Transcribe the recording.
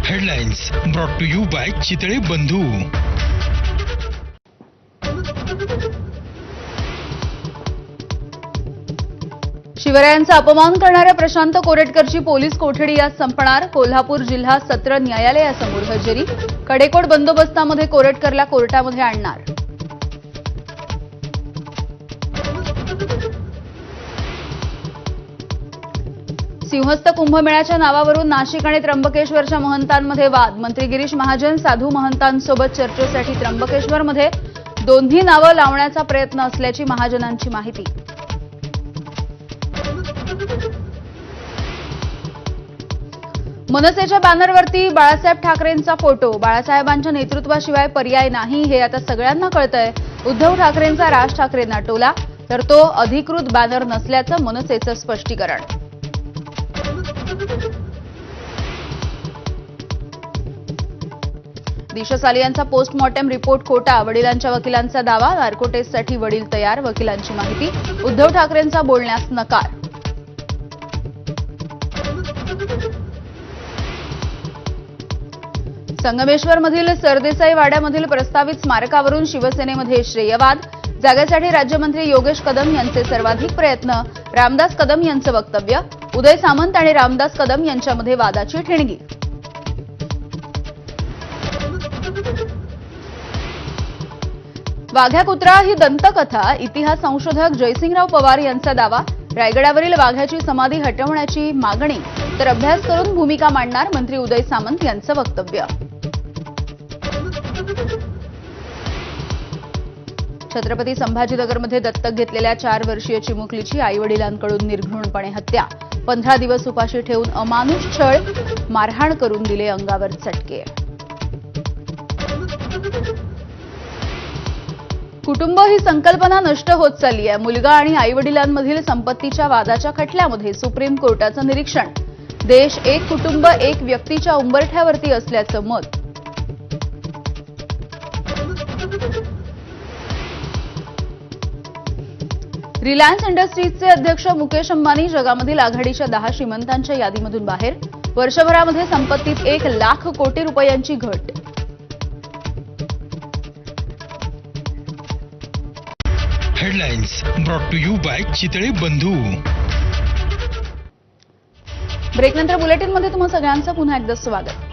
Headlines brought to you by Chitale Bandhu. शिवरायांचा अपमान करणाऱ्या प्रशांत कोरेटकरची पोलीस कोठडी आज संपणार। कोल्हापूर जिल्हा सत्र न्यायालयासमोर हजेरी। कडेकोट बंदोबस्तामध्ये कोरेटकरला कोर्टामध्ये आणणार। सिंहस्थ कुंभमेळ्याच्या नावावरून नाशिक आणि त्र्यंबकेश्वरच्या महंतांमध्ये वाद। मंत्री गिरीश महाजन साधू महंतांसोबत चर्चेसाठी त्र्यंबकेश्वरमध्ये दोन्ही नावं लावण्याचा प्रयत्न असल्याची महाजनांची माहिती। मनसेच्या बॅनरवरती बाळासाहेब ठाकरेंचा फोटो। बाळासाहेबांच्या नेतृत्वाशिवाय पर्याय नाही हे आता सगळ्यांना कळतंय। उद्धव ठाकरेंचा राज ठाकरेंना टोला, तर तो अधिकृत बॅनर नसल्याचं मनसेचं स्पष्टीकरण। दिशा सालियांचा पोस्टमॉर्टम रिपोर्ट खोटा। वडिलांच्या वकिलांचा दावा। नार्को टेस्टसाठी वडील तयार, वकिलांची माहिती। उद्धव ठाकरेंचा बोलण्यास नकार। संगमेश्वरमधील सरदेसाई वाड्यामधील प्रस्तावित स्मारकावरून शिवसेनेमध्ये श्रेयवाद। जागेसाठी राज्यमंत्री योगेश कदम यांचे सर्वाधिक प्रयत्न। रामदास कदम यांचं वक्तव्य। उदय सामंत आणि रामदास कदम यांच्यामध्ये वादाची ठिणगी। वाघ्या कुत्रा ही दंतकथा। इतिहास संशोधक जयसिंगराव पवार यांचा दावा। रायगडावरील वाघ्याची समाधी हटवण्याची मागणी, तर अभ्यास करून भूमिका मांडणार मंत्री उदय सामंत यांचं वक्तव्य। छत्रपती संभाजीनगरमध्ये दत्तक घेतलेल्या 4 वर्षीय चिमुकलीची आईवडिलांकडून निर्घृणपणे हत्या। 15 दिवस उपाशी ठेवून अमानुष छळ, मारहाण करून दिले अंगावर चटके। कुटुंब ही संकल्पना नष्ट होत चालली आहे। मुलगा आणि आईवडिलांमधील संपत्तीच्या वादाच्या खटल्यामध्ये सुप्रीम कोर्टाचं निरीक्षण। देश एक कुटुंब एक व्यक्तीच्या उंबरठ्यावरती असल्याचं मत। रिलायन्स इंडस्ट्रीजचे अध्यक्ष मुकेश अंबानी जगामधील आघाडीच्या 10 श्रीमंतांच्या यादीमधून बाहेर। वर्षभरामध्ये संपत्तीत 1 लाख कोटी रुपयांची घट। Headlines brought to you by Chitale Bandhu. ब्रेकनंतर बुलेटिनमध्ये तुम्हा सगळ्यांचं पुन्हा एकदा स्वागत।